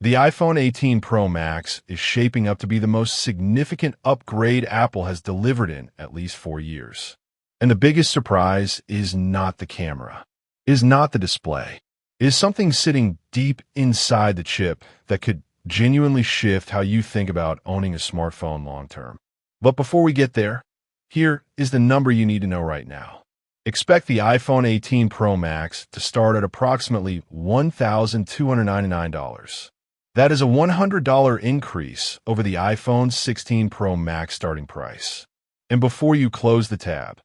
The iPhone 18 Pro Max is shaping up to be the most significant upgrade Apple has delivered in at least 4 years. And the biggest surprise is not the camera, is not the display, is something sitting deep inside the chip that could genuinely shift how you think about owning a smartphone long term. But before we get there, here is the number you need to know right now. Expect the iPhone 18 Pro Max to start at approximately $1,299. That is a $100 increase over the iPhone 16 Pro Max starting price. And before you close the tab,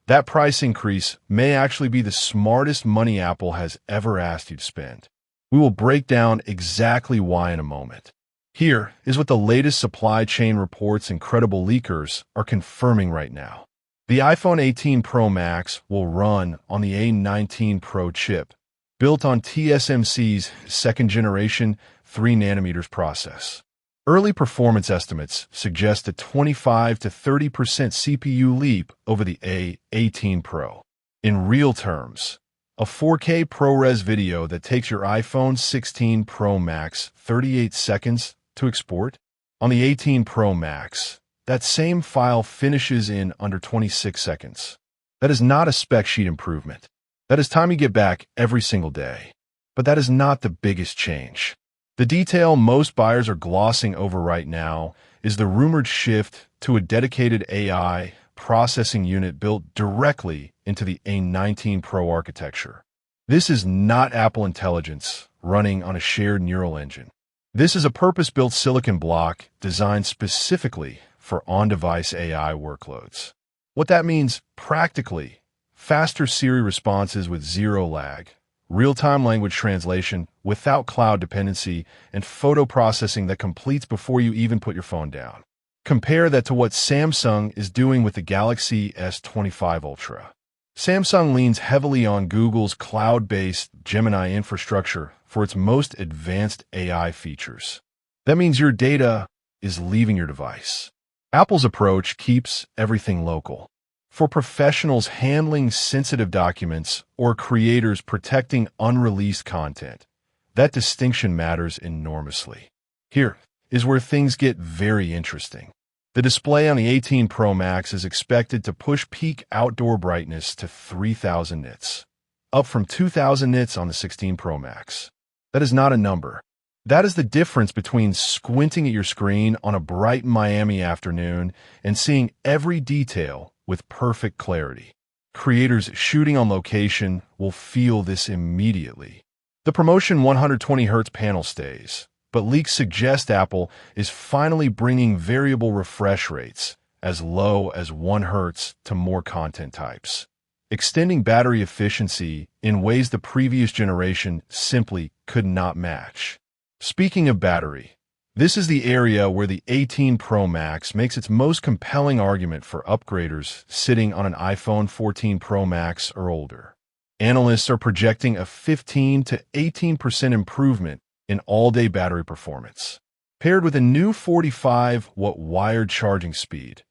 that price increase may actually be the smartest money Apple has ever asked you to spend. We will break down exactly why in a moment. Here is what the latest supply chain reports and credible leakers are confirming right now. The iPhone 18 Pro Max will run on the A19 Pro chip, built on TSMC's second-generation 3nm process. Early performance estimates suggest a 25 to 30% CPU leap over the A18 Pro. In real terms, a 4K ProRes video that takes your iPhone 16 Pro Max 38 seconds to export, on the 18 Pro Max, that same file finishes in under 26 seconds. That is not a spec sheet improvement. That is time you get back every single day. But that is not the biggest change. The detail most buyers are glossing over right now is the rumored shift to a dedicated AI processing unit built directly into the A19 Pro architecture. This is not Apple Intelligence running on a shared neural engine. This is a purpose-built silicon block designed specifically for on-device AI workloads. What that means practically: faster Siri responses with zero lag, real-time language translation without cloud dependency, and photo processing that completes before you even put your phone down. Compare that to what Samsung is doing with the Galaxy S25 Ultra. Samsung leans heavily on Google's cloud-based Gemini infrastructure for its most advanced AI features. That means your data is leaving your device. Apple's approach keeps everything local. For professionals handling sensitive documents or creators protecting unreleased content, that distinction matters enormously. Here is where things get very interesting. The display on the 18 Pro Max is expected to push peak outdoor brightness to 3,000 nits, up from 2,000 nits on the 16 Pro Max. That is not a number. That is the difference between squinting at your screen on a bright Miami afternoon and seeing every detail with perfect clarity. Creators shooting on location will feel this immediately. The promotion 120Hz panel stays, but leaks suggest Apple is finally bringing variable refresh rates as low as 1 Hz to more content types, extending battery efficiency in ways the previous generation simply could not match. Speaking of battery, this is the area where the 18 Pro Max makes its most compelling argument for upgraders sitting on an iPhone 14 Pro Max or older. Analysts are projecting a 15 to 18% improvement in all-day battery performance, paired with a new 45-watt wired charging speed,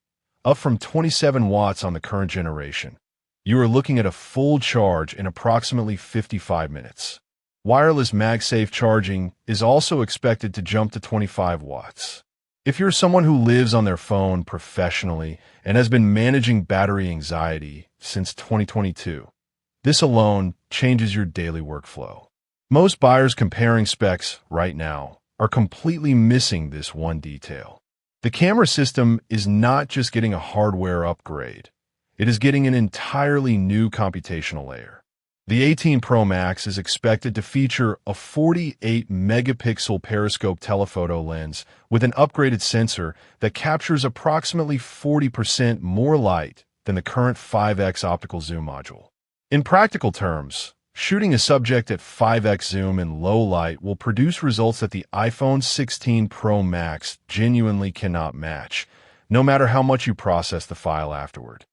up from 27 watts on the current generation. You are looking at a full charge in approximately 55 minutes. Wireless MagSafe charging is also expected to jump to 25 watts. If you're someone who lives on their phone professionally and has been managing battery anxiety since 2022, this alone changes your daily workflow. Most buyers comparing specs right now are completely missing this one detail. The camera system is not just getting a hardware upgrade, it is getting an entirely new computational layer. The 18 Pro Max is expected to feature a 48-megapixel periscope telephoto lens with an upgraded sensor that captures approximately 40% more light than the current 5x optical zoom module. In practical terms, shooting a subject at 5x zoom in low light will produce results that the iPhone 16 Pro Max genuinely cannot match, no matter how much you process the file afterward.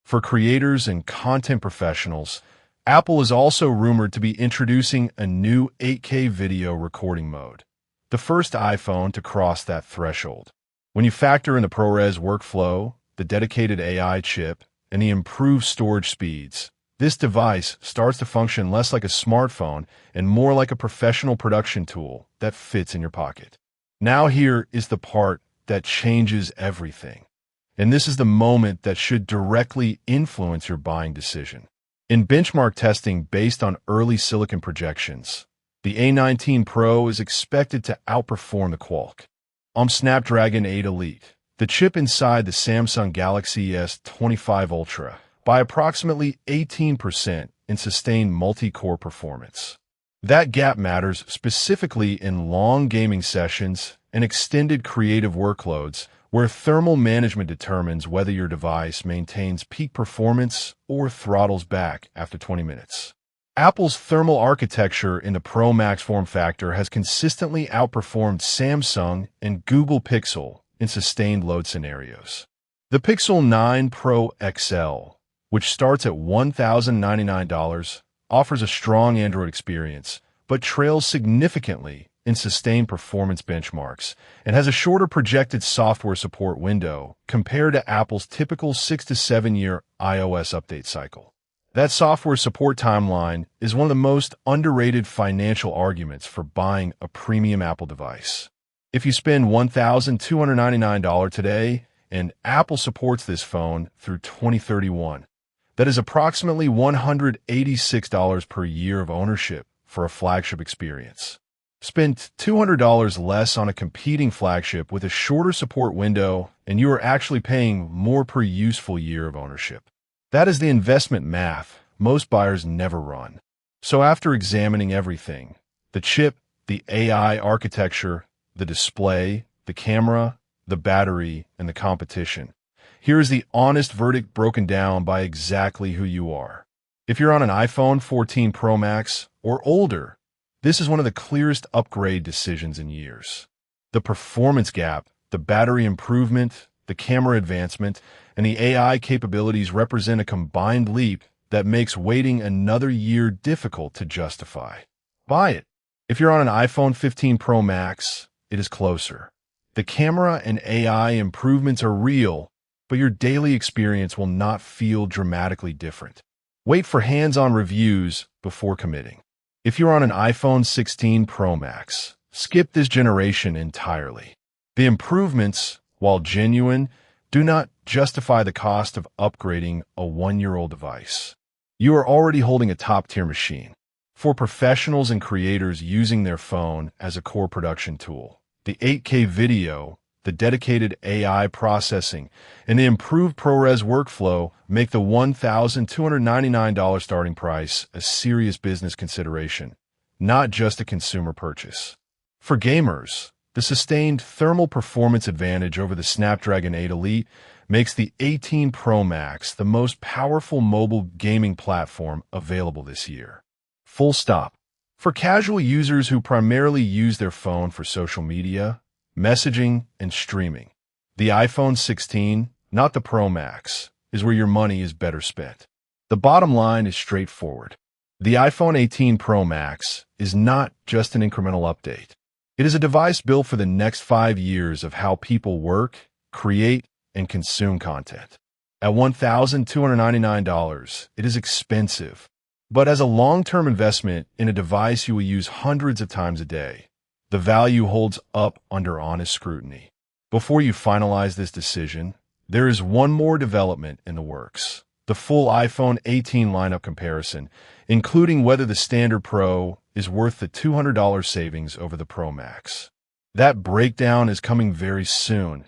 For creators and content professionals, Apple is also rumored to be introducing a new 8K video recording mode, the first iPhone to cross that threshold. When you factor in the ProRes workflow, the dedicated AI chip, and the improved storage speeds, This device starts to function less like a smartphone and more like a professional production tool that fits in your pocket. Now here is the part that changes everything. And this is the moment that should directly influence your buying decision. In benchmark testing based on early silicon projections, the A19 Pro is expected to outperform the Qualcomm Snapdragon 8 Elite, the chip inside the Samsung Galaxy S25 Ultra, by approximately 18% in sustained multi-core performance. That gap matters specifically in long gaming sessions and extended creative workloads where thermal management determines whether your device maintains peak performance or throttles back after 20 minutes. Apple's thermal architecture in the Pro Max form factor has consistently outperformed Samsung and Google Pixel in sustained load scenarios. The Pixel 9 Pro XL, which starts at $1,099, offers a strong Android experience, but trails significantly in sustained performance benchmarks and has a shorter projected software support window compared to Apple's typical 6 to 7 year iOS update cycle. That software support timeline is one of the most underrated financial arguments for buying a premium Apple device. If you spend $1,299 today, and Apple supports this phone through 2031, that is approximately $186 per year of ownership for a flagship experience. Spend $200 less on a competing flagship with a shorter support window, and you are actually paying more per useful year of ownership. That is the investment math most buyers never run. So after examining everything, the chip, the AI architecture, the display, the camera, the battery, and the competition, here is the honest verdict broken down by exactly who you are. If you're on an iPhone 14 Pro Max or older, this is one of the clearest upgrade decisions in years. The performance gap, the battery improvement, the camera advancement, and the AI capabilities represent a combined leap that makes waiting another year difficult to justify. Buy it. If you're on an iPhone 15 Pro Max, it is closer. The camera and AI improvements are real, but your daily experience will not feel dramatically different. Wait for hands-on reviews before committing. If you're on an iPhone 16 Pro Max, skip this generation entirely. The improvements, while genuine, do not justify the cost of upgrading a one-year-old device. You are already holding a top-tier machine. For professionals and creators using their phone as a core production tool, the 8K video, the dedicated AI processing, and the improved ProRes workflow make the $1,299 starting price a serious business consideration, not just a consumer purchase. For gamers, the sustained thermal performance advantage over the Snapdragon 8 Elite makes the 18 Pro Max the most powerful mobile gaming platform available this year. Full stop. For casual users who primarily use their phone for social media, messaging, and streaming, the iPhone 16, not the Pro Max, is where your money is better spent. The bottom line is straightforward. The iPhone 18 Pro Max is not just an incremental update. It is a device built for the next 5 years of how people work, create, and consume content. At $1,299, it is expensive, but as a long-term investment in a device you will use hundreds of times a day, the value holds up under honest scrutiny. Before you finalize this decision, there is one more development in the works: the full iPhone 18 lineup comparison, including whether the standard Pro is worth the $200 savings over the Pro Max. That breakdown is coming very soon,